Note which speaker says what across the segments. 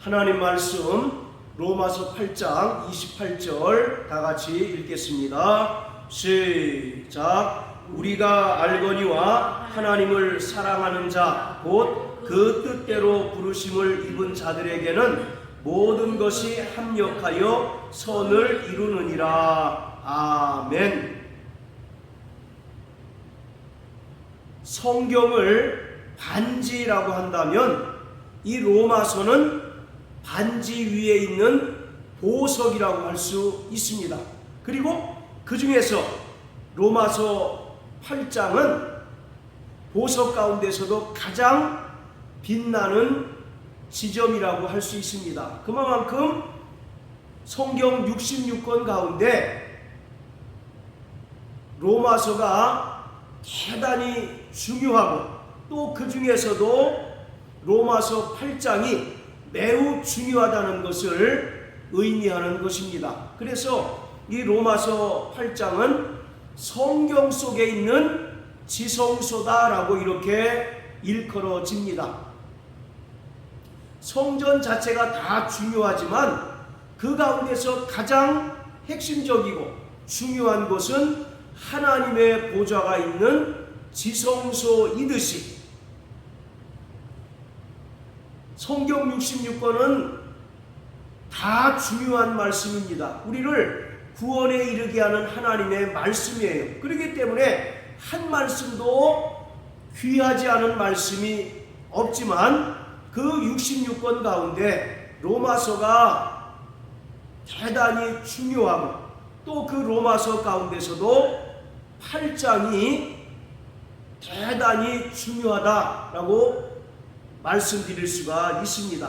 Speaker 1: 하나님 말씀 로마서 8장 28절 다 같이 읽겠습니다. 시작. 우리가 알거니와 하나님을 사랑하는 자 곧 그 뜻대로 부르심을 입은 자들에게는 모든 것이 합력하여 선을 이루느니라. 아멘. 성경을 반지라고 한다면 이 로마서는 반지 위에 있는 보석이라고 할 수 있습니다. 그리고 그 중에서 로마서 8장은 보석 가운데서도 가장 빛나는 지점이라고 할 수 있습니다. 그만큼 성경 66권 가운데 로마서가 대단히 중요하고 또 그 중에서도 로마서 8장이 매우 중요하다는 것을 의미하는 것입니다. 그래서 이 로마서 8장은 성경 속에 있는 지성소다라고 이렇게 일컬어집니다. 성전 자체가 다 중요하지만 그 가운데서 가장 핵심적이고 중요한 것은 하나님의 보좌가 있는 지성소이듯이 성경 66권은 다 중요한 말씀입니다. 우리를 구원에 이르게 하는 하나님의 말씀이에요. 그렇기 때문에 한 말씀도 귀하지 않은 말씀이 없지만 그 66권 가운데 로마서가 대단히 중요하고 또 그 로마서 가운데서도 8장이 대단히 중요하다라고 말씀드릴 수가 있습니다.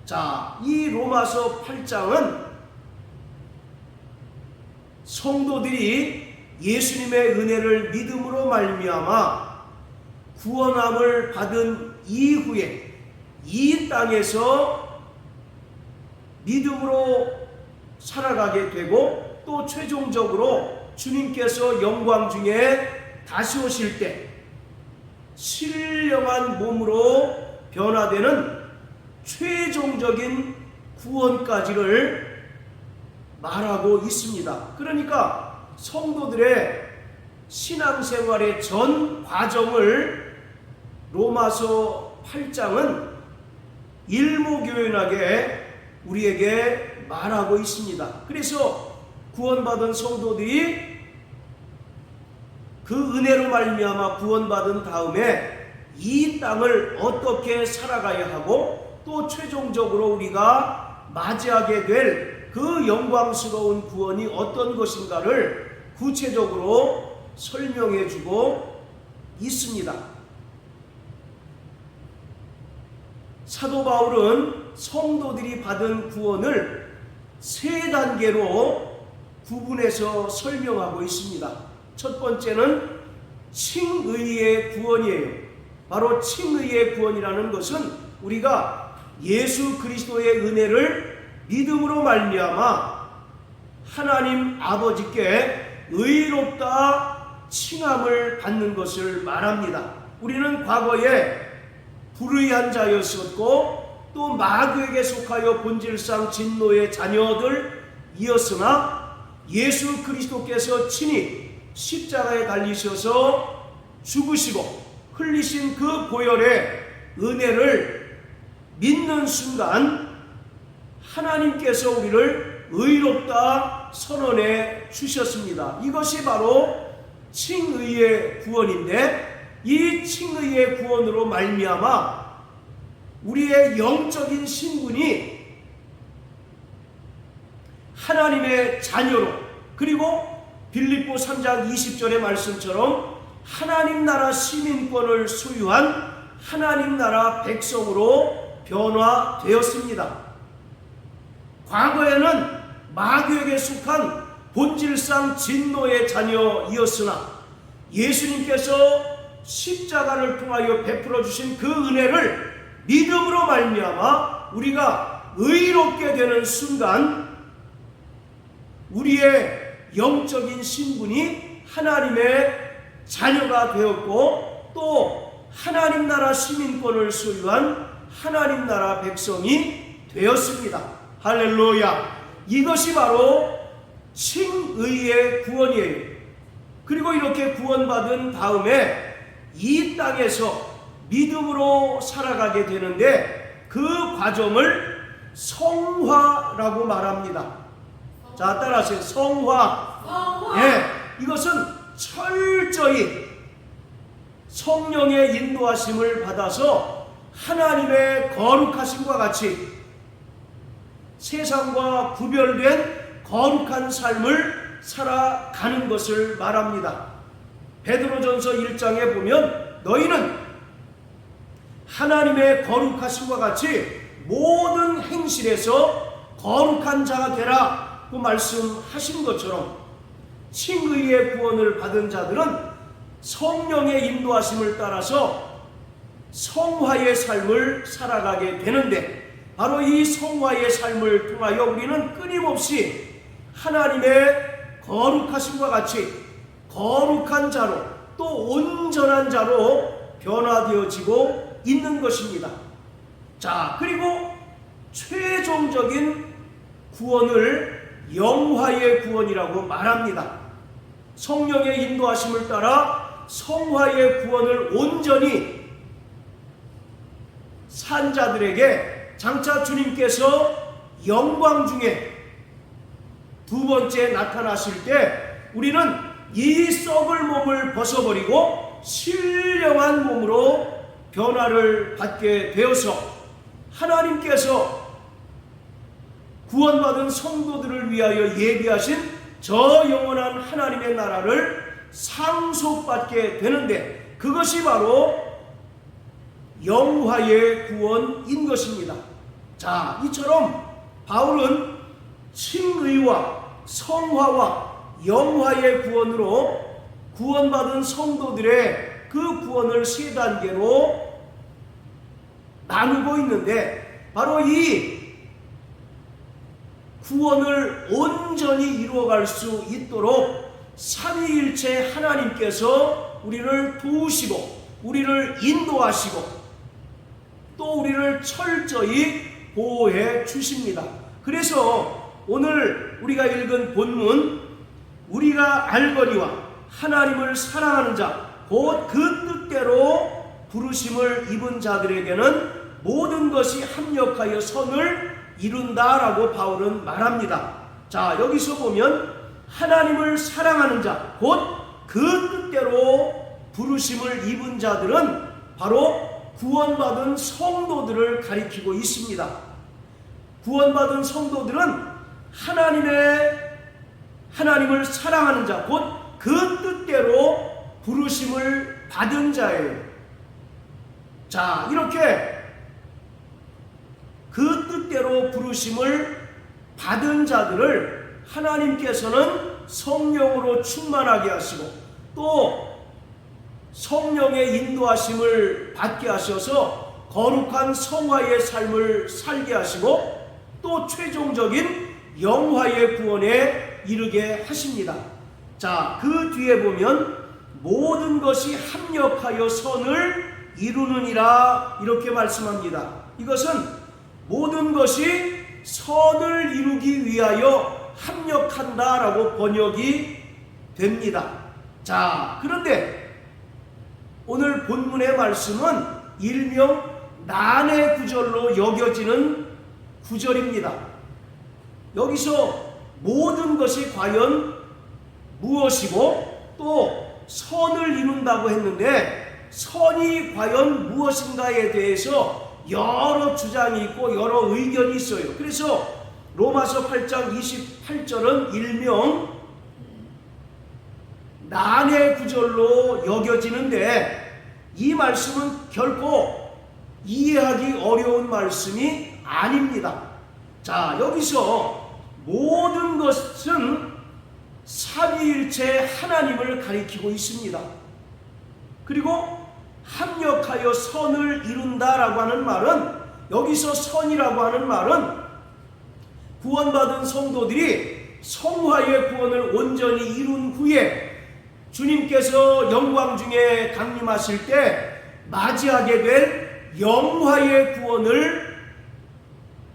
Speaker 1: 자, 이 로마서 8장은 성도들이 예수님의 은혜를 믿음으로 말미암아 구원함을 받은 이후에 이 땅에서 믿음으로 살아가게 되고 또 최종적으로 주님께서 영광 중에 다시 오실 때 신령한 몸으로 변화되는 최종적인 구원까지를 말하고 있습니다. 그러니까 성도들의 신앙생활의 전 과정을 로마서 8장은 일목요연하게 우리에게 말하고 있습니다. 그래서 구원받은 성도들이 그 은혜로 말미암아 구원받은 다음에 이 땅을 어떻게 살아가야 하고 또 최종적으로 우리가 맞이하게 될 그 영광스러운 구원이 어떤 것인가를 구체적으로 설명해 주고 있습니다. 사도 바울은 성도들이 받은 구원을 세 단계로 구분해서 설명하고 있습니다. 첫 번째는 칭의의 구원이에요. 바로 칭의의 구원이라는 것은 우리가 예수 그리스도의 은혜를 믿음으로 말미암아 하나님 아버지께 의롭다 칭함을 받는 것을 말합니다. 우리는 과거에 불의한 자였었고 또 마귀에게 속하여 본질상 진노의 자녀들이었으나 예수 그리스도께서 친히 십자가에 달리셔서 죽으시고 흘리신 그 보혈의 은혜를 믿는 순간 하나님께서 우리를 의롭다 선언해 주셨습니다. 이것이 바로 칭의의 구원인데 이 칭의의 구원으로 말미암아 우리의 영적인 신분이 하나님의 자녀로 그리고 빌립보 3장 20절의 말씀처럼 하나님 나라 시민권을 소유한 하나님 나라 백성으로 변화되었습니다. 과거에는 마귀에게 속한 본질상 진노의 자녀이었으나 예수님께서 십자가를 통하여 베풀어 주신 그 은혜를 믿음으로 말미암아 우리가 의롭게 되는 순간 우리의 영적인 신분이 하나님의 자녀가 되었고 또 하나님 나라 시민권을 소유한 하나님 나라 백성이 되었습니다. 할렐루야. 이것이 바로 칭의의 구원이에요. 그리고 이렇게 구원받은 다음에 이 땅에서 믿음으로 살아가게 되는데 그 과정을 성화라고 말합니다. 자, 따라하세요. 성화. 예, 이것은 철저히 성령의 인도하심을 받아서 하나님의 거룩하심과 같이 세상과 구별된 거룩한 삶을 살아가는 것을 말합니다. 베드로전서 1장에 보면 너희는 하나님의 거룩하심과 같이 모든 행실에서 거룩한 자가 되라 고 말씀하신 것처럼 칭의의 구원을 받은 자들은 성령의 인도하심을 따라서 성화의 삶을 살아가게 되는데 바로 이 성화의 삶을 통하여 우리는 끊임없이 하나님의 거룩하심과 같이 거룩한 자로 또 온전한 자로 변화되어지고 있는 것입니다. 자, 그리고 최종적인 구원을 영화의 구원이라고 말합니다. 성령의 인도하심을 따라 성화의 구원을 온전히 산 자들에게 장차 주님께서 영광 중에 두 번째 나타나실 때 우리는 이 썩을 몸을 벗어버리고 신령한 몸으로 변화를 받게 되어서 하나님께서 구원받은 성도들을 위하여 예비하신 저 영원한 하나님의 나라를 상속받게 되는데 그것이 바로 영화의 구원인 것입니다. 자, 이처럼 바울은 칭의와 성화와 영화의 구원으로 구원받은 성도들의 그 구원을 세 단계로 나누고 있는데 바로 이 구원을 온전히 이루어갈 수 있도록 삼위일체 하나님께서 우리를 도우시고 우리를 인도하시고 또 우리를 철저히 보호해 주십니다. 그래서 오늘 우리가 읽은 본문 우리가 알거니와 하나님을 사랑하는 자 곧 그 뜻대로 부르심을 입은 자들에게는 모든 것이 합력하여 선을 이룬다라고 바울은 말합니다. 자, 여기서 보면 하나님을 사랑하는 자 곧 그 뜻대로 부르심을 입은 자들은 바로 구원받은 성도들을 가리키고 있습니다. 구원받은 성도들은 하나님을 사랑하는 자 곧 그 뜻대로 부르심을 받은 자예요. 자, 이렇게 그 뜻대로 부르심을 받은 자들을 하나님께서는 성령으로 충만하게 하시고 또 성령의 인도하심을 받게 하셔서 거룩한 성화의 삶을 살게 하시고 또 최종적인 영화의 구원에 이르게 하십니다. 자, 그 뒤에 보면 모든 것이 합력하여 선을 이루느니라 이렇게 말씀합니다. 이것은 모든 것이 선을 이루기 위하여 합력한다라고 번역이 됩니다. 자, 그런데 오늘 본문의 말씀은 일명 난의 구절로 여겨지는 구절입니다. 여기서 모든 것이 과연 무엇이고 또 선을 이룬다고 했는데 선이 과연 무엇인가에 대해서 여러 주장이 있고 여러 의견이 있어요. 그래서 로마서 8장 28절은 일명 난의 구절로 여겨지는데 이 말씀은 결코 이해하기 어려운 말씀이 아닙니다. 자, 여기서 모든 것은 삼위일체 하나님을 가리키고 있습니다. 그리고 합력하여 선을 이룬다라고 하는 말은 여기서 선이라고 하는 말은 구원받은 성도들이 성화의 구원을 온전히 이룬 후에 주님께서 영광 중에 강림하실 때 맞이하게 될 영화의 구원을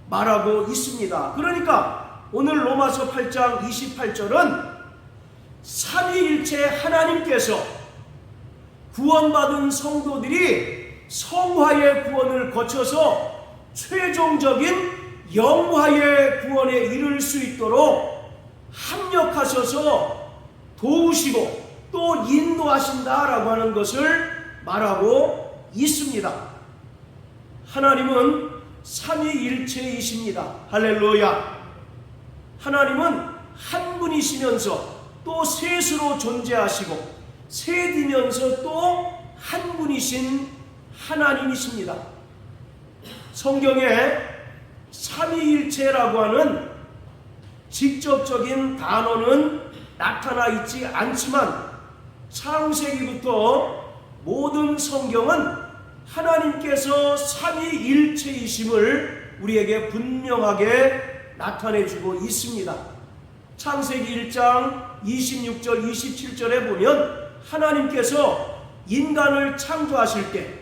Speaker 1: 말하고 있습니다. 그러니까 오늘 로마서 8장 28절은 삼위일체 하나님께서 구원받은 성도들이 성화의 구원을 거쳐서 최종적인 영화의 구원에 이를 수 있도록 합력하셔서 도우시고 또 인도하신다라고 하는 것을 말하고 있습니다. 하나님은 삼위일체이십니다. 할렐루야. 하나님은 한 분이시면서 또 셋으로 존재하시고 셋이면서 또 한 분이신 하나님이십니다. 성경에 삼위일체라고 하는 직접적인 단어는 나타나 있지 않지만 창세기부터 모든 성경은 하나님께서 삼위일체이심을 우리에게 분명하게 나타내주고 있습니다. 창세기 1장 26절 27절에 보면 하나님께서 인간을 창조하실 때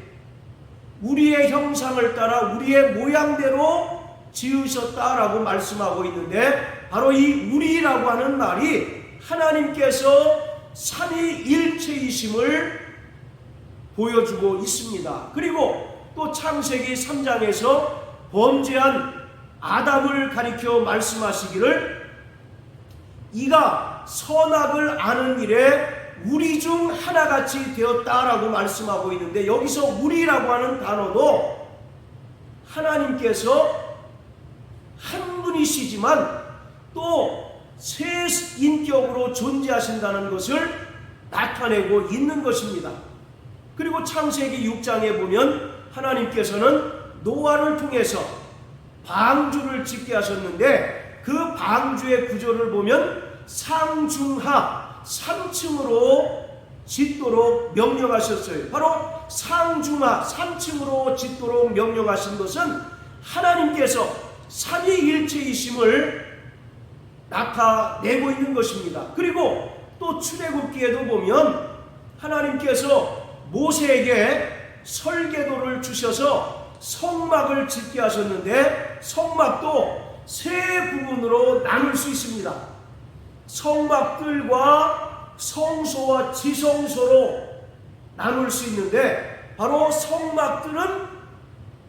Speaker 1: 우리의 형상을 따라 우리의 모양대로 지으셨다라고 말씀하고 있는데 바로 이 우리라고 하는 말이 하나님께서 삼위일체이심을 보여주고 있습니다. 그리고 또 창세기 3장에서 범죄한 아담을 가리켜 말씀하시기를 이가 선악을 아는 일에 우리 중 하나같이 되었다라고 말씀하고 있는데 여기서 우리라고 하는 단어도 하나님께서 한 분이시지만 또 세 인격으로 존재하신다는 것을 나타내고 있는 것입니다. 그리고 창세기 6장에 보면 하나님께서는 노아를 통해서 방주를 짓게 하셨는데 그 방주의 구조를 보면 상중하 3층으로 짓도록 명령하셨어요. 바로 상중하 3층으로 짓도록 명령하신 것은 하나님께서 삼위일체이심을 나타내고 있는 것입니다. 그리고 또 출애굽기에도 보면 하나님께서 모세에게 설계도를 주셔서 성막을 짓게 하셨는데 성막도 세 부분으로 나눌 수 있습니다. 성막들과 성소와 지성소로 나눌 수 있는데 바로 성막들은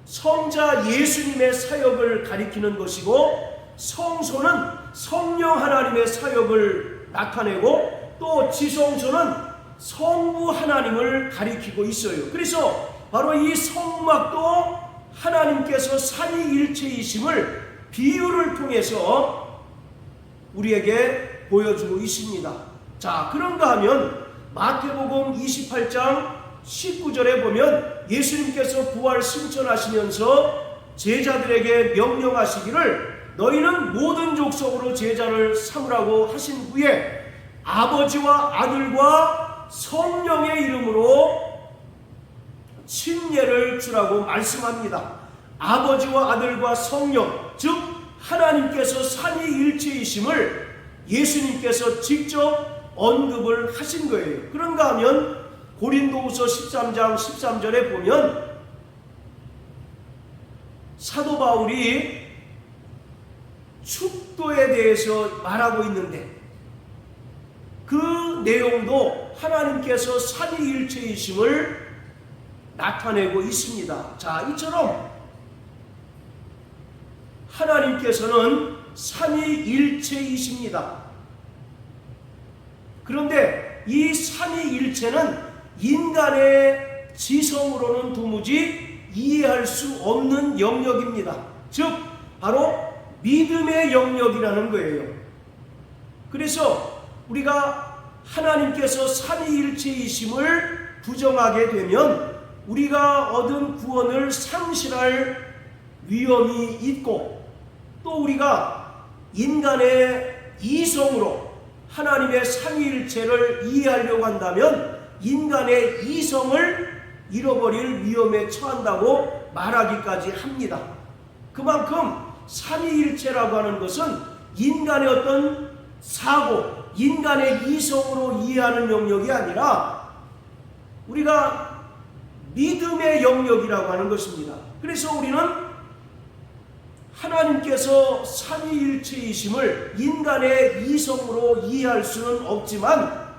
Speaker 1: 성자 예수님의 사역을 가리키는 것이고 성소는 성령 하나님의 사역을 나타내고 또 지성소는 성부 하나님을 가리키고 있어요. 그래서 바로 이 성막도 하나님께서 삼위일체이심을 비유를 통해서 우리에게 보여주고 있습니다. 자, 그런가 하면 마태복음 28장 19절에 보면 예수님께서 부활 승천하시면서 제자들에게 명령하시기를 너희는 모든 족속으로 제자를 삼으라고 하신 후에 아버지와 아들과 성령의 이름으로 침례를 주라고 말씀합니다. 아버지와 아들과 성령, 즉 하나님께서 삼위일체이심을 예수님께서 직접 언급을 하신 거예요. 그런가 하면 고린도후서 13장 13절에 보면 사도 바울이 축도에 대해서 말하고 있는데 그 내용도 하나님께서 삼위일체이심을 나타내고 있습니다. 자, 이처럼 하나님께서는 삼위일체이십니다. 그런데 이 삼위일체는 인간의 지성으로는 도무지 이해할 수 없는 영역입니다. 즉 바로 믿음의 영역이라는 거예요. 그래서 우리가 하나님께서 삼위일체이심을 부정하게 되면 우리가 얻은 구원을 상실할 위험이 있고 또 우리가 인간의 이성으로 하나님의 삼위일체를 이해하려고 한다면 인간의 이성을 잃어버릴 위험에 처한다고 말하기까지 합니다. 그만큼 삼위일체라고 하는 것은 인간의 어떤 사고, 인간의 이성으로 이해하는 영역이 아니라 우리가 믿음의 영역이라고 하는 것입니다. 그래서 우리는 하나님께서 삼위일체이심을 인간의 이성으로 이해할 수는 없지만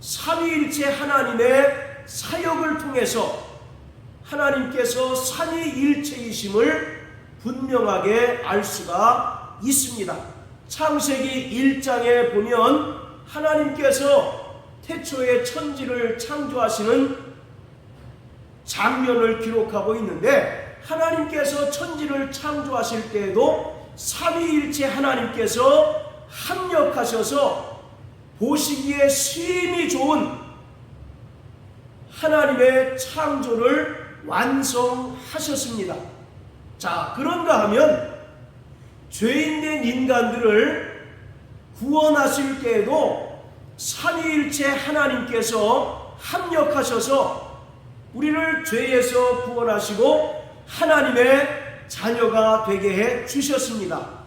Speaker 1: 삼위일체 하나님의 사역을 통해서 하나님께서 삼위일체이심을 분명하게 알 수가 있습니다. 창세기 1장에 보면 하나님께서 태초에 천지를 창조하시는 장면을 기록하고 있는데, 하나님께서 천지를 창조하실 때에도 삼위일체 하나님께서 합력하셔서 보시기에 심히 좋은 하나님의 창조를 완성하셨습니다. 자, 그런가 하면 죄인된 인간들을 구원하실 때에도 삼위일체 하나님께서 합력하셔서 우리를 죄에서 구원하시고 하나님의 자녀가 되게 해 주셨습니다.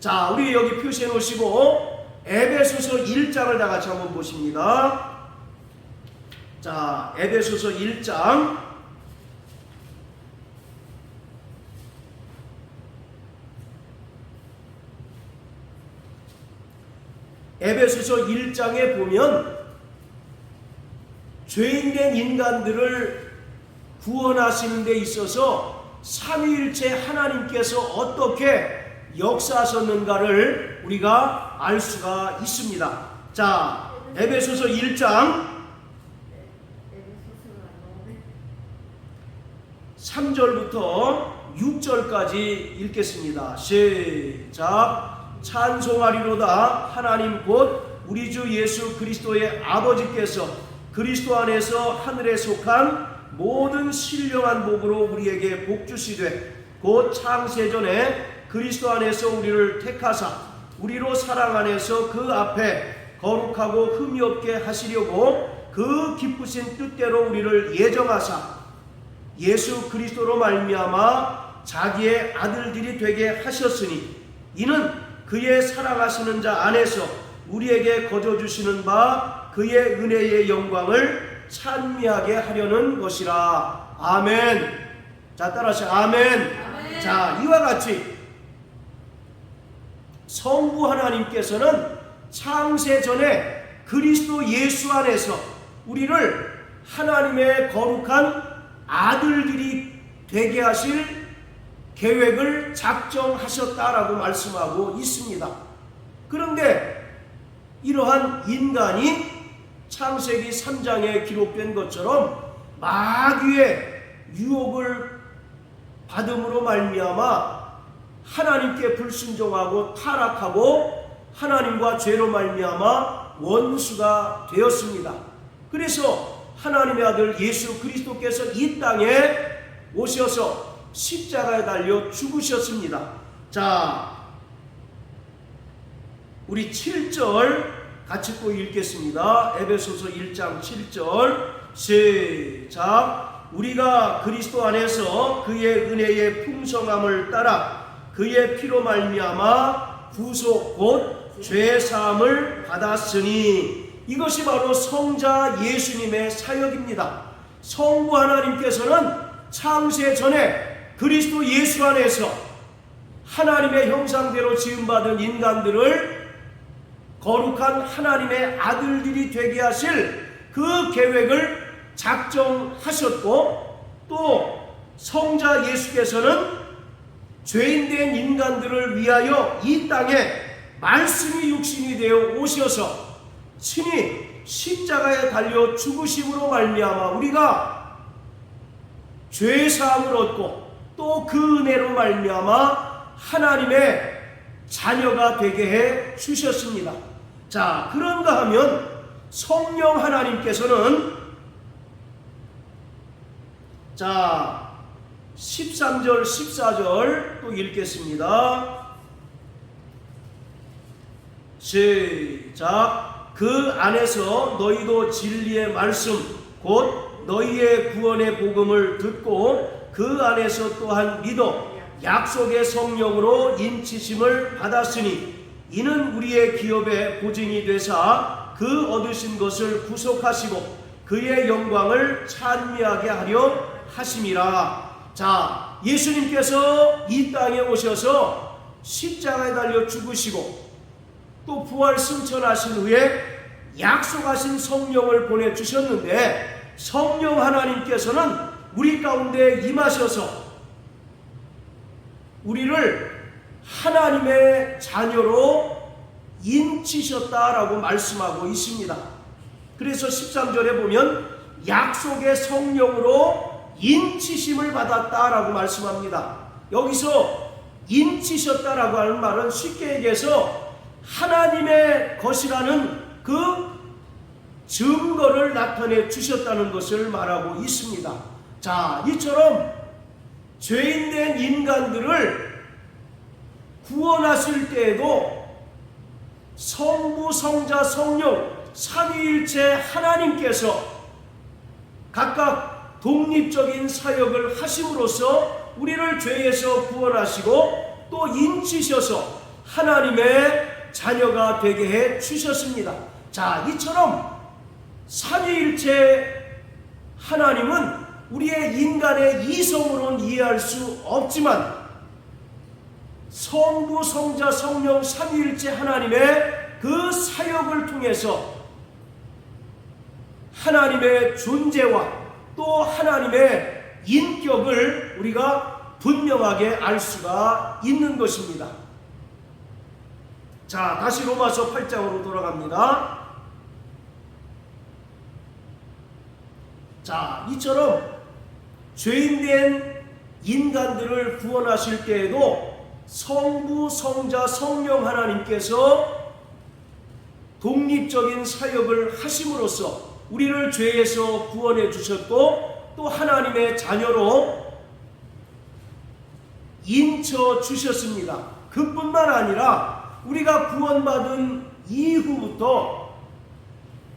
Speaker 1: 자, 우리 여기 표시해 놓으시고 에베소서 1장을 다 같이 한번 보십니다. 자, 에베소서 1장 에베소서 1장에 보면 죄인된 인간들을 구원하시는 데 있어서 삼위일체 하나님께서 어떻게 역사하셨는가를 우리가 알 수가 있습니다. 자, 에베소서 1장 3절부터 6절까지 읽겠습니다. 시작. 찬송하리로다. 하나님 곧 우리 주 예수 그리스도의 아버지께서 그리스도 안에서 하늘에 속한 모든 신령한 복으로 우리에게 복 주시되 곧 창세전에 그리스도 안에서 우리를 택하사 우리로 사랑 안에서 그 앞에 거룩하고 흠이 없게 하시려고 그 기쁘신 뜻대로 우리를 예정하사 예수 그리스도로 말미암아 자기의 아들들이 되게 하셨으니 이는 그의 사랑하시는 자 안에서 우리에게 거저 주시는 바 그의 은혜의 영광을 찬미하게 하려는 것이라. 아멘. 자, 따라하세요. 아멘. 아멘. 자, 이와 같이 성부 하나님께서는 창세 전에 그리스도 예수 안에서 우리를 하나님의 거룩한 아들들이 되게 하실 계획을 작정하셨다라고 말씀하고 있습니다. 그런데 이러한 인간이 창세기 3장에 기록된 것처럼 마귀의 유혹을 받음으로 말미암아 하나님께 불순종하고 타락하고 하나님과 죄로 말미암아 원수가 되었습니다. 그래서 하나님의 아들 예수 그리스도께서 이 땅에 오셔서 십자가에 달려 죽으셨습니다. 자, 우리 7절 같이 또 읽겠습니다. 에베소서 1장 7절 시작. 우리가 그리스도 안에서 그의 은혜의 풍성함을 따라 그의 피로 말미암아 구속 곧 죄사함을 받았으니 이것이 바로 성자 예수님의 사역입니다. 성부 하나님께서는 창세 전에 그리스도 예수 안에서 하나님의 형상대로 지음받은 인간들을 거룩한 하나님의 아들들이 되게 하실 그 계획을 작정하셨고, 또 성자 예수께서는 죄인된 인간들을 위하여 이 땅에 말씀이 육신이 되어 오셔서 친히 십자가에 달려 죽으심으로 말미암아 우리가 죄사함을 얻고 또 그 은혜로 말미암아 하나님의 자녀가 되게 해 주셨습니다. 자, 그런가 하면 성령 하나님께서는 자 13절 14절 또 읽겠습니다. 시작. 그 안에서 너희도 진리의 말씀 곧 너희의 구원의 복음을 듣고 그 안에서 또한 믿어 약속의 성령으로 인치심을 받았으니 이는 우리의 기업의 보증이 되사 그 얻으신 것을 구속하시고 그의 영광을 찬미하게 하려 하심이라. 자, 예수님께서 이 땅에 오셔서 십자가에 달려 죽으시고 또 부활 승천하신 후에 약속하신 성령을 보내주셨는데, 성령 하나님께서는 우리 가운데 임하셔서 우리를 하나님의 자녀로 인치셨다라고 말씀하고 있습니다. 그래서 13절에 보면 약속의 성령으로 인치심을 받았다라고 말씀합니다. 여기서 인치셨다라고 하는 말은 쉽게 얘기해서 하나님의 것이라는 그 증거를 나타내 주셨다는 것을 말하고 있습니다. 자, 이처럼 죄인된 인간들을 구원하실 때에도 성부, 성자, 성령 삼위일체 하나님께서 각각 독립적인 사역을 하심으로써 우리를 죄에서 구원하시고 또 인치셔서 하나님의 자녀가 되게 해 주셨습니다. 자, 이처럼 삼위일체 하나님은 우리의 인간의 이성으로는 이해할 수 없지만 성부, 성자, 성령 삼위일체 하나님의 그 사역을 통해서 하나님의 존재와 또 하나님의 인격을 우리가 분명하게 알 수가 있는 것입니다. 자, 다시 로마서 8장으로 돌아갑니다. 자, 이처럼 죄인된 인간들을 구원하실 때에도 성부, 성자, 성령 하나님께서 독립적인 사역을 하심으로써 우리를 죄에서 구원해 주셨고 또 하나님의 자녀로 인쳐 주셨습니다. 그뿐만 아니라 우리가 구원받은 이후부터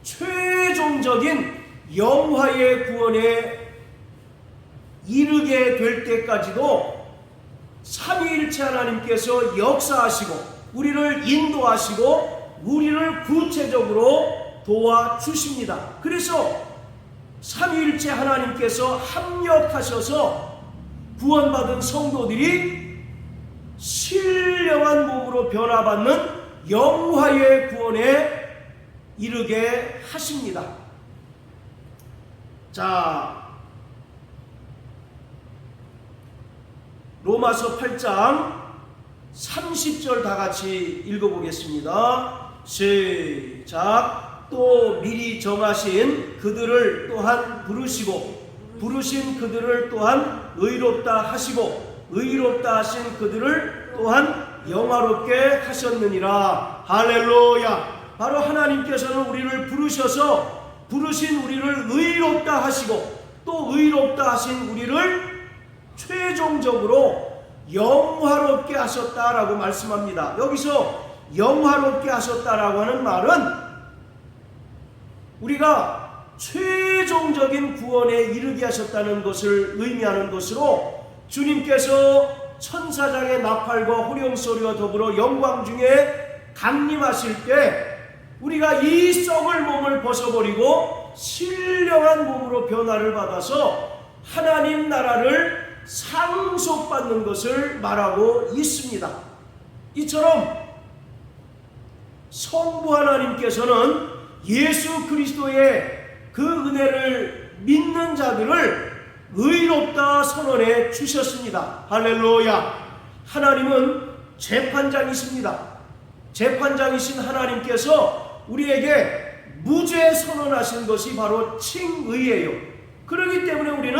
Speaker 1: 최종적인 영화의 구원에 이르게 될 때까지도 삼위일체 하나님께서 역사하시고 우리를 인도하시고 우리를 구체적으로 도와주십니다. 그래서 삼위일체 하나님께서 합력하셔서 구원받은 성도들이 신령한 몸으로 변화받는 영화의 구원에 이르게 하십니다. 자, 로마서 8장 30절 다 같이 읽어보겠습니다. 시작. 또 미리 정하신 그들을 또한 부르시고 부르신 그들을 또한 의롭다 하시고 의롭다 하신 그들을 또한 영화롭게 하셨느니라. 할렐루야. 바로 하나님께서는 우리를 부르셔서 부르신 우리를 의롭다 하시고 또 의롭다 하신 우리를 최종적으로 영화롭게 하셨다라고 말씀합니다. 여기서 영화롭게 하셨다라고 하는 말은 우리가 최종적인 구원에 이르게 하셨다는 것을 의미하는 것으로, 주님께서 천사장의 나팔과 호령소리와 더불어 영광 중에 강림하실 때 우리가 이 썩을 몸을 벗어버리고 신령한 몸으로 변화를 받아서 하나님 나라를 상속받는 것을 말하고 있습니다. 이처럼 성부 하나님께서는 예수 그리스도의 그 은혜를 믿는 자들을 의롭다 선언해 주셨습니다. 할렐루야. 하나님은 재판장이십니다. 재판장이신 하나님께서 우리에게 무죄 선언하신 것이 바로 칭의예요. 그렇기 때문에 우리는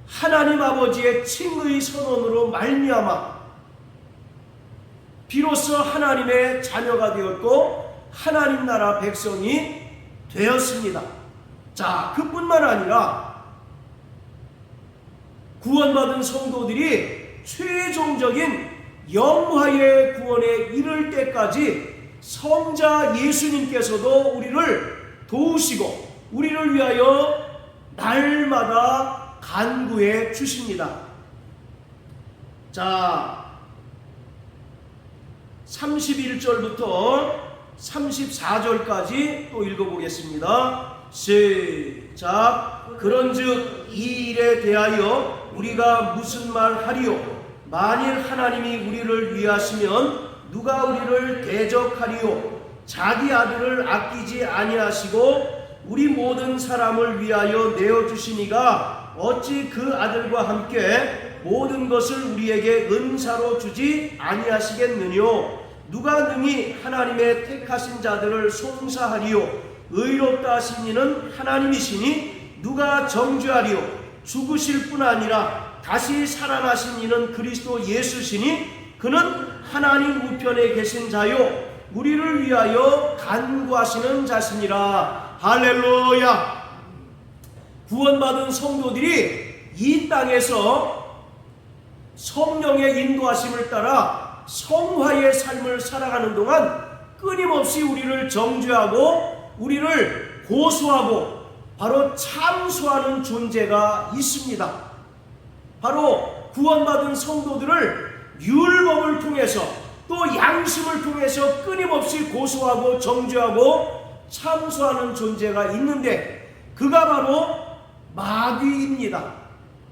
Speaker 1: 하나님 아버지의 칭의 선언으로 말미암아 비로소 하나님의 자녀가 되었고 하나님 나라 백성이 되었습니다. 자, 그뿐만 아니라 구원받은 성도들이 최종적인 영화의 구원에 이를 때까지 성자 예수님께서도 우리를 도우시고 우리를 위하여 날마다 간구해 주십니다. 자, 31절부터 34절까지 또 읽어보겠습니다. 시작. 그런즉 이 일에 대하여 우리가 무슨 말 하리요? 만일 하나님이 우리를 위하시면 누가 우리를 대적하리요? 자기 아들을 아끼지 아니하시고 우리 모든 사람을 위하여 내어주시니가 어찌 그 아들과 함께 모든 것을 우리에게 은사로 주지 아니하시겠느뇨? 누가 능히 하나님의 택하신 자들을 송사하리요? 의롭다 하신 이는 하나님이시니 누가 정죄하리요? 죽으실 뿐 아니라 다시 살아나신 이는 그리스도 예수시니 그는 하나님 우편에 계신 자요 우리를 위하여 간구하시는 자시니라. 할렐루야. 구원받은 성도들이 이 땅에서 성령의 인도하심을 따라 성화의 삶을 살아가는 동안 끊임없이 우리를 정죄하고 우리를 고소하고 바로 참소하는 존재가 있습니다. 바로 구원받은 성도들을 율법을 통해서 또 양심을 통해서 끊임없이 고소하고 정죄하고 참소하는 존재가 있는데 그가 바로 마귀입니다.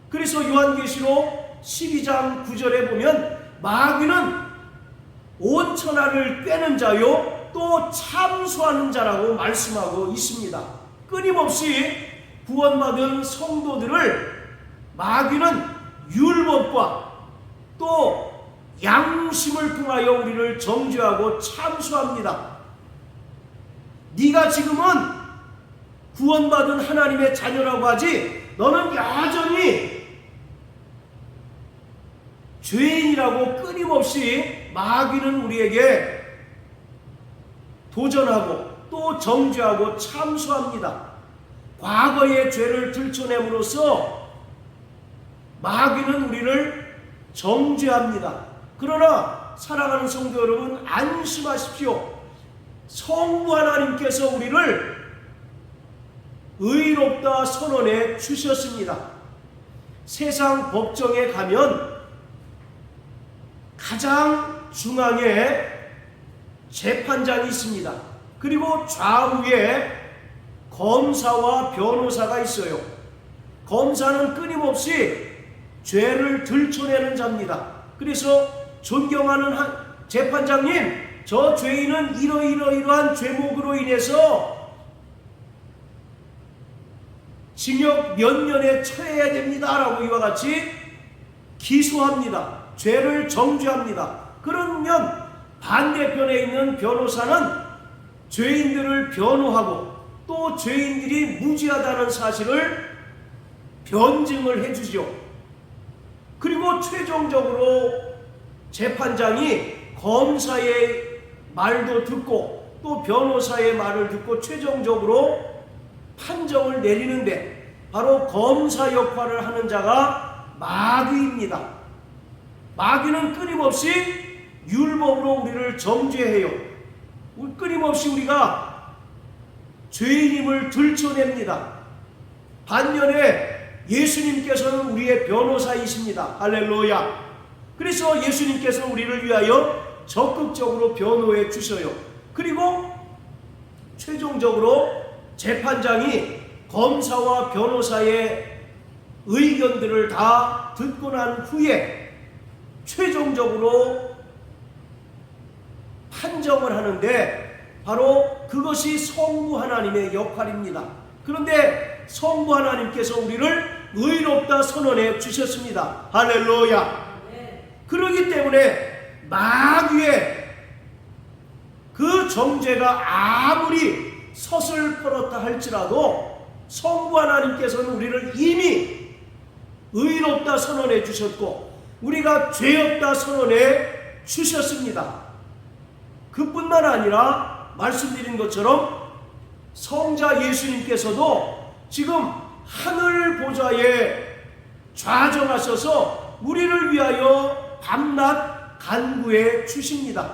Speaker 1: 그래서 요한계시록 12장 9절에 보면 마귀는 온 천하를 꿰는 자요 또 참소하는 자라고 말씀하고 있습니다. 끊임없이 구원받은 성도들을 마귀는 율법과 또 양심을 통하여 우리를 정죄하고 참소합니다. 네가 지금은 구원받은 하나님의 자녀라고 하지 너는 여전히 죄인이라고 끊임없이 마귀는 우리에게 도전하고 또 정죄하고 참소합니다. 과거의 죄를 들춰냄으로써 마귀는 우리를 정죄합니다. 그러나 사랑하는 성도 여러분, 안심하십시오. 성부 하나님께서 우리를 의롭다 선언해 주셨습니다. 세상 법정에 가면 가장 중앙에 재판장이 있습니다. 그리고 좌우에 검사와 변호사가 있어요. 검사는 끊임없이 죄를 들춰내는 자입니다. 그래서 존경하는 재판장님, 저 죄인은 이러이러이러한 죄목으로 인해서 징역 몇 년에 처해야 됩니다 라고 이와 같이 기소합니다. 죄를 정죄합니다. 그러면 반대편에 있는 변호사는 죄인들을 변호하고 또 죄인들이 무죄하다는 사실을 변증을 해주죠. 그리고 최종적으로 재판장이 검사의 말도 듣고 또 변호사의 말을 듣고 최종적으로 판정을 내리는데 바로 검사 역할을 하는 자가 마귀입니다. 마귀는 끊임없이 율법으로 우리를 정죄해요. 끊임없이 우리가 죄인임을 들춰냅니다. 반면에 예수님께서는 우리의 변호사이십니다. 할렐루야. 그래서 예수님께서 우리를 위하여 적극적으로 변호해 주셔요. 그리고 최종적으로 재판장이 검사와 변호사의 의견들을 다 듣고 난 후에 최종적으로 판정을 하는데 바로 그것이 성부 하나님의 역할입니다. 그런데 성부 하나님께서 우리를 의롭다 선언해 주셨습니다. 할렐루야. 그렇기 때문에 마귀의 그 정죄가 아무리 서슬퍼렇다 할지라도 성부 하나님께서는 우리를 이미 의롭다 선언해 주셨고 우리가 죄 없다 선언해 주셨습니다. 그뿐만 아니라 말씀드린 것처럼 성자 예수님께서도 지금 하늘 보좌에 좌정하셔서 우리를 위하여 밤낮 간구해 주십니다.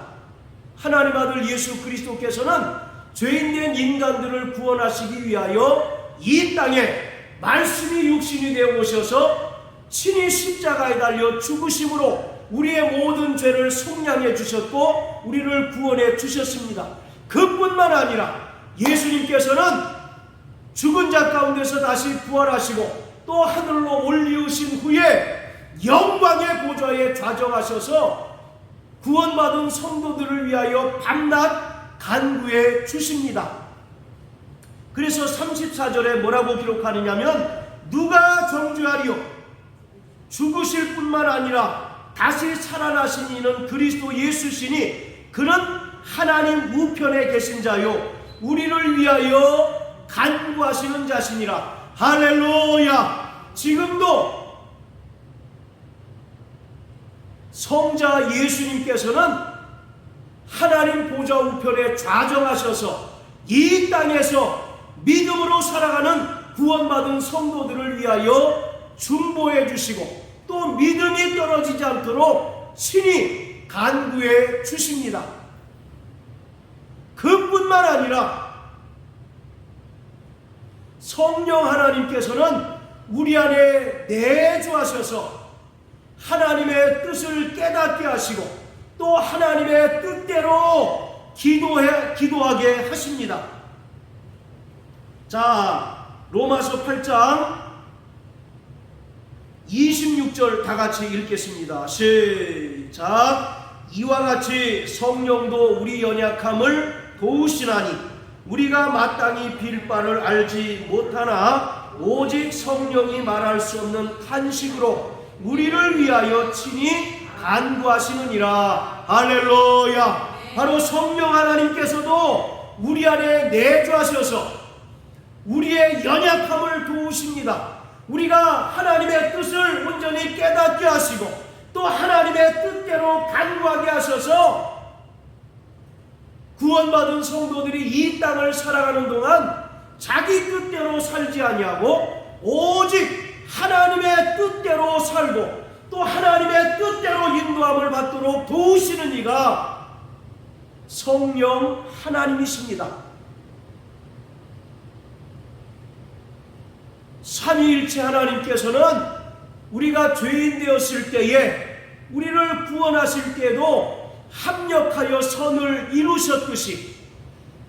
Speaker 1: 하나님 아들 예수 그리스도께서는 죄인된 인간들을 구원하시기 위하여 이 땅에 말씀이 육신이 되어 오셔서 친히 십자가에 달려 죽으심으로 우리의 모든 죄를 속량해 주셨고 우리를 구원해 주셨습니다. 그뿐만 아니라 예수님께서는 죽은 자 가운데서 다시 부활하시고 또 하늘로 올리우신 후에 영광의 보좌에 좌정하셔서 구원받은 성도들을 위하여 밤낮 간구해 주십니다. 그래서 34절에 뭐라고 기록하느냐면 누가 정죄하리요? 죽으실 뿐만 아니라 다시 살아나신 이는 그리스도 예수시니 그는 하나님 우편에 계신 자요 우리를 위하여 간구하시는 자시니라. 할렐루야. 지금도 성자 예수님께서는 하나님 보좌 우편에 좌정하셔서 이 땅에서 믿음으로 살아가는 구원받은 성도들을 위하여 중보해 주시고 또 믿음이 떨어지지 않도록 친히 간구해 주십니다. 그뿐만 아니라 성령 하나님께서는 우리 안에 내주하셔서 하나님의 뜻을 깨닫게 하시고 또 하나님의 뜻대로 기도하게 하십니다. 자, 로마서 8장 26절 다 같이 읽겠습니다. 시작. 이와 같이 성령도 우리 연약함을 도우시나니 우리가 마땅히 빌 바를 알지 못하나 오직 성령이 말할 수 없는 탄식으로 우리를 위하여 친히 간구하시느니라. 할렐루야. 바로 성령 하나님께서도 우리 안에 내주하셔서 우리의 연약함을 도우십니다. 우리가 하나님의 뜻을 온전히 깨닫게 하시고 또 하나님의 뜻대로 간구하게 하셔서 구원받은 성도들이 이 땅을 살아가는 동안 자기 뜻대로 살지 아니하고 오직 하나님의 뜻대로 살고 또 하나님의 뜻대로 인도함을 받도록 도우시는 이가 성령 하나님이십니다. 삼위일체 하나님께서는 우리가 죄인 되었을 때에 우리를 구원하실 때에도 합력하여 선을 이루셨듯이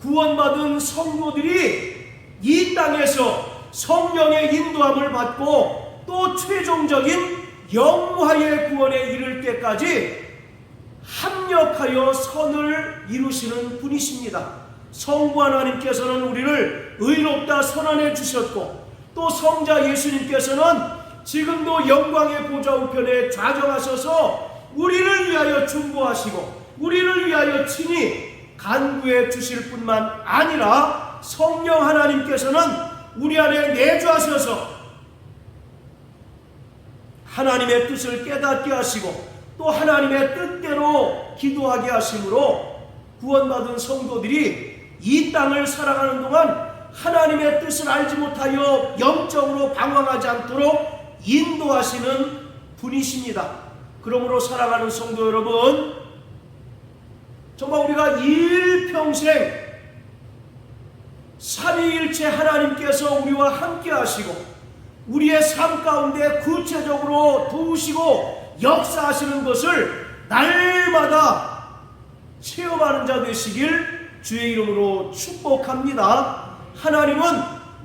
Speaker 1: 구원받은 성도들이 이 땅에서 성령의 인도함을 받고 또 최종적인 영화의 구원에 이를 때까지 합력하여 선을 이루시는 분이십니다. 성부 하나님께서는 우리를 의롭다 선언해 주셨고 또 성자 예수님께서는 지금도 영광의 보좌 우편에 좌정하셔서 우리를 위하여 중보하시고 우리를 위하여 친히 간구해 주실 뿐만 아니라 성령 하나님께서는 우리 안에 내주하셔서 하나님의 뜻을 깨닫게 하시고 또 하나님의 뜻대로 기도하게 하심으로 구원받은 성도들이 이 땅을 살아가는 동안 하나님의 뜻을 알지 못하여 영적으로 방황하지 않도록 인도하시는 분이십니다. 그러므로 살아가는 성도 여러분, 정말 우리가 일평생 삼위일체 하나님께서 우리와 함께 하시고 우리의 삶 가운데 구체적으로 도우시고 역사하시는 것을 날마다 체험하는 자 되시길 주의 이름으로 축복합니다. 하나님은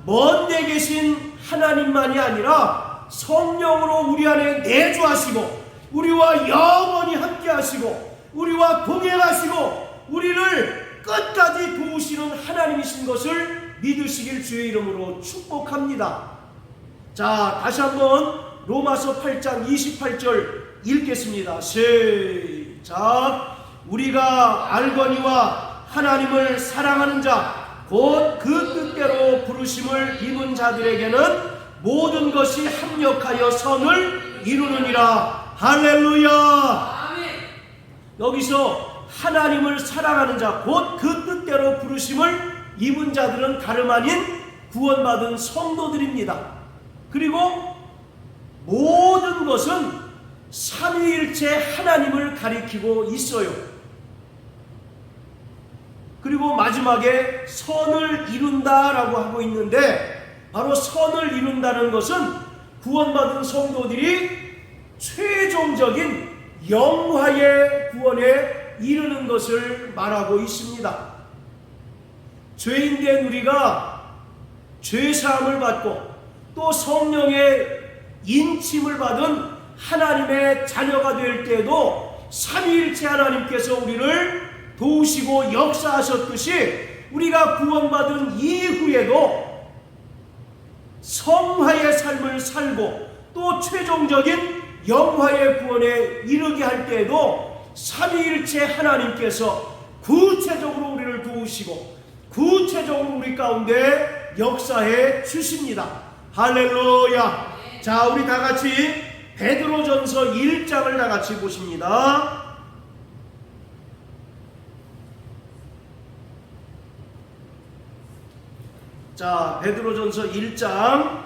Speaker 1: 먼 데 계신 하나님만이 아니라 성령으로 우리 안에 내주하시고 우리와 영원히 함께 하시고 우리와 동행하시고 우리를 끝까지 도우시는 하나님이신 것을 믿으시길 주의 이름으로 축복합니다. 자, 다시 한번 로마서 8장 28절 읽겠습니다. 시작. 우리가 알거니와 하나님을 사랑하는 자 곧 그 뜻대로 부르심을 입은 자들에게는 모든 것이 합력하여 선을 이루느니라. 할렐루야. 여기서 하나님을 사랑하는 자 곧 그 뜻대로 부르심을 입은 자들은 다름 아닌 구원받은 성도들입니다. 그리고 모든 것은 삼위일체 하나님을 가리키고 있어요. 그리고 마지막에 선을 이룬다라고 하고 있는데 바로 선을 이룬다는 것은 구원받은 성도들이 최종적인 영화의 구원에 이르는 것을 말하고 있습니다. 죄인된 우리가 죄사함을 받고 또 성령의 인침을 받은 하나님의 자녀가 될 때에도 삼위일체 하나님께서 우리를 도우시고 역사하셨듯이 우리가 구원받은 이후에도 성화의 삶을 살고 또 최종적인 영화의 구원에 이르게 할 때에도 삼위일체 하나님께서 구체적으로 우리를 도우시고 구체적으로 우리 가운데 역사해 주십니다. 할렐루야. 자, 우리 다 같이 베드로전서 1장을 다 같이 보십니다. 자, 베드로전서 1장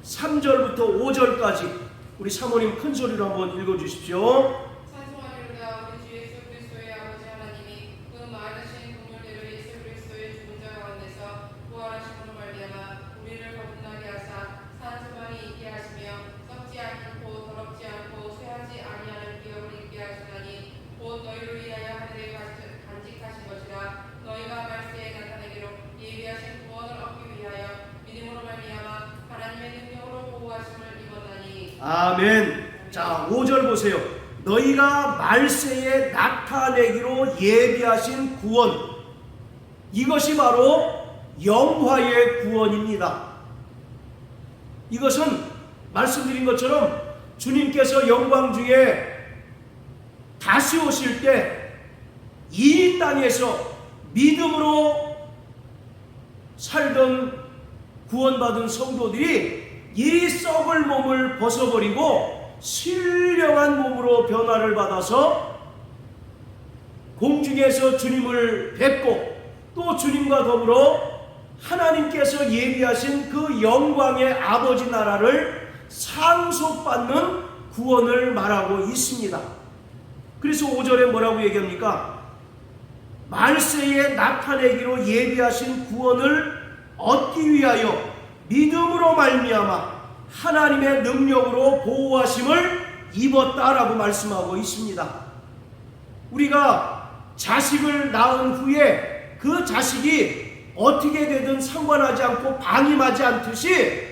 Speaker 1: 3절부터 5절까지 우리 사모님 큰 소리로 한번 읽어 주십시오.
Speaker 2: 찬송하리로다. 우리 주 예수 그리스도의 아버지 하나님이 그 많으신 긍휼대로 예수 그리스도의 죽은 자 가운데서 부활하심으로 말미암아 우리를 거듭나게 하사 산수만이 있게 하시며 썩지 않고 더럽지 않고 쇠하지 아니하는 기업을 있게 하시나니 곧 너희를 위하여 하늘에 간직하신 것이라. 너희가 말세에 나타내기로 예비하신 구원을 얻기 위하여 믿음으로 말미암아 하나님의 능력으로 보호하심을 입었나니.
Speaker 1: 아멘. 자, 5절 보세요. 너희가 말세에 나타내기로 예비하신 구원, 이것이 바로 영화의 구원입니다. 이것은 말씀드린 것처럼 주님께서 영광 중에 다시 오실 때 이 땅에서 믿음으로 살던 구원받은 성도들이 이 썩을 몸을 벗어버리고 신령한 몸으로 변화를 받아서 공중에서 주님을 뵙고 또 주님과 더불어 하나님께서 예비하신 그 영광의 아버지 나라를 상속받는 구원을 말하고 있습니다. 그래서 5절에 뭐라고 얘기합니까? 말세에 나타내기로 예비하신 구원을 얻기 위하여 믿음으로 말미암아 하나님의 능력으로 보호하심을 입었다라고 말씀하고 있습니다. 우리가 자식을 낳은 후에 그 자식이 어떻게 되든 상관하지 않고 방임하지 않듯이,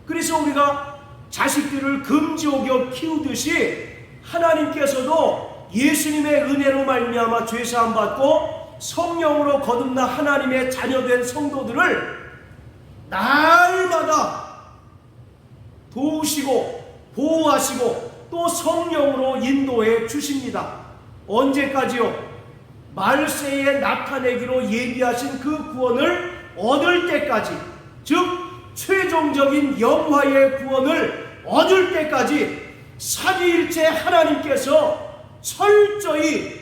Speaker 1: 그래서 우리가 자식들을 금지옥여 키우듯이 하나님께서도 예수님의 은혜로 말미암아 죄사함 받고 성령으로 거듭나 하나님의 자녀된 성도들을 날마다 도우시고 보호하시고 또 성령으로 인도해 주십니다. 언제까지요? 말세에 나타내기로 예비하신 그 구원을 얻을 때까지, 즉 최종적인 영화의 구원을 얻을 때까지 삼위일체 하나님께서 철저히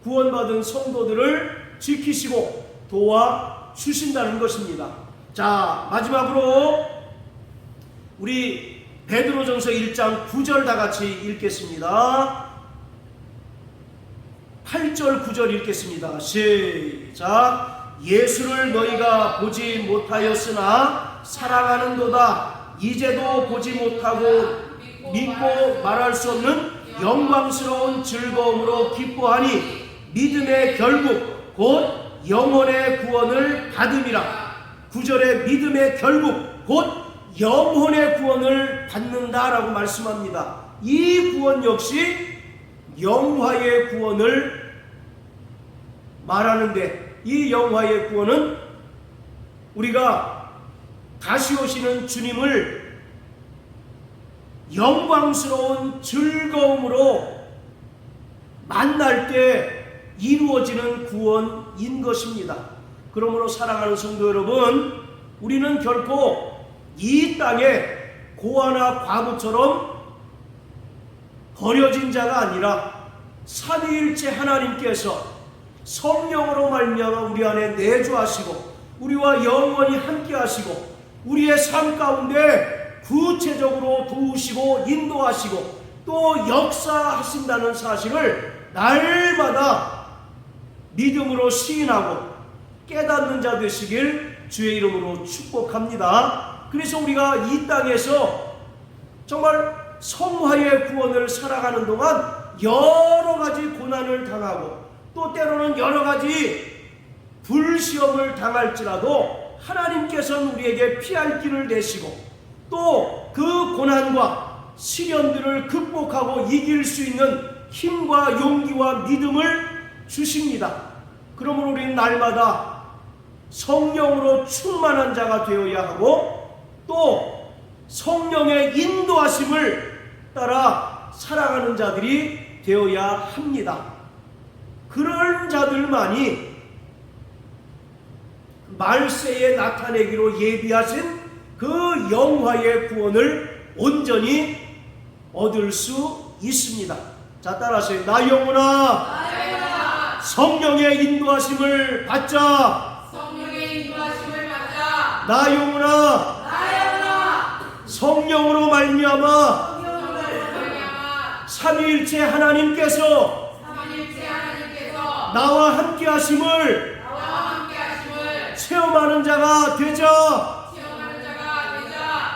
Speaker 1: 구원받은 성도들을 지키시고 도와주신다는 것입니다. 자, 마지막으로 우리 베드로전서 1장 9절 다 같이 읽겠습니다. 8절 9절 읽겠습니다. 시작. 예수를 너희가 보지 못하였으나 사랑하는도다. 이제도 보지 못하고 믿고 말할 수 없는 영광스러운 즐거움으로 기뻐하니 믿음의 결국 곧 영혼의 구원을 받음이라. 9절에 믿음의 결국 곧 영혼의 구원을 받는다라고 말씀합니다. 이 구원 역시 영화의 구원을 말하는데, 이 영화의 구원은 우리가 다시 오시는 주님을 영광스러운 즐거움으로 만날 때 이루어지는 구원인 것입니다. 그러므로 사랑하는 성도 여러분, 우리는 결코 이 땅에 고아나 과부처럼 버려진 자가 아니라 삼위일체 하나님께서 성령으로 말미암아 우리 안에 내주하시고 우리와 영원히 함께 하시고 우리의 삶 가운데 구체적으로 도우시고 인도하시고 또 역사하신다는 사실을 날마다 믿음으로 시인하고 깨닫는 자 되시길 주의 이름으로 축복합니다. 그래서 우리가 이 땅에서 정말 성화의 구원을 살아가는 동안 여러 가지 고난을 당하고 또 때로는 여러 가지 불시험을 당할지라도 하나님께서는 우리에게 피할 길을 내시고 또 그 고난과 시련들을 극복하고 이길 수 있는 힘과 용기와 믿음을 주십니다. 그러므로 우리는 날마다 성령으로 충만한 자가 되어야 하고 또 성령의 인도하심을 따라 살아가는 자들이 되어야 합니다. 그런 자들만이 말세에 나타내기로 예비하신 그 영화의 구원을 온전히 얻을 수 있습니다. 자, 따라하세요. 나 영혼아, 성령의 인도하심을 받자. 나 영혼아, 성령으로 말미암아 삼위일체 하나님께서 나와 함께 하심을 체험하는 자가 되자.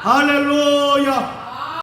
Speaker 1: 할렐루야.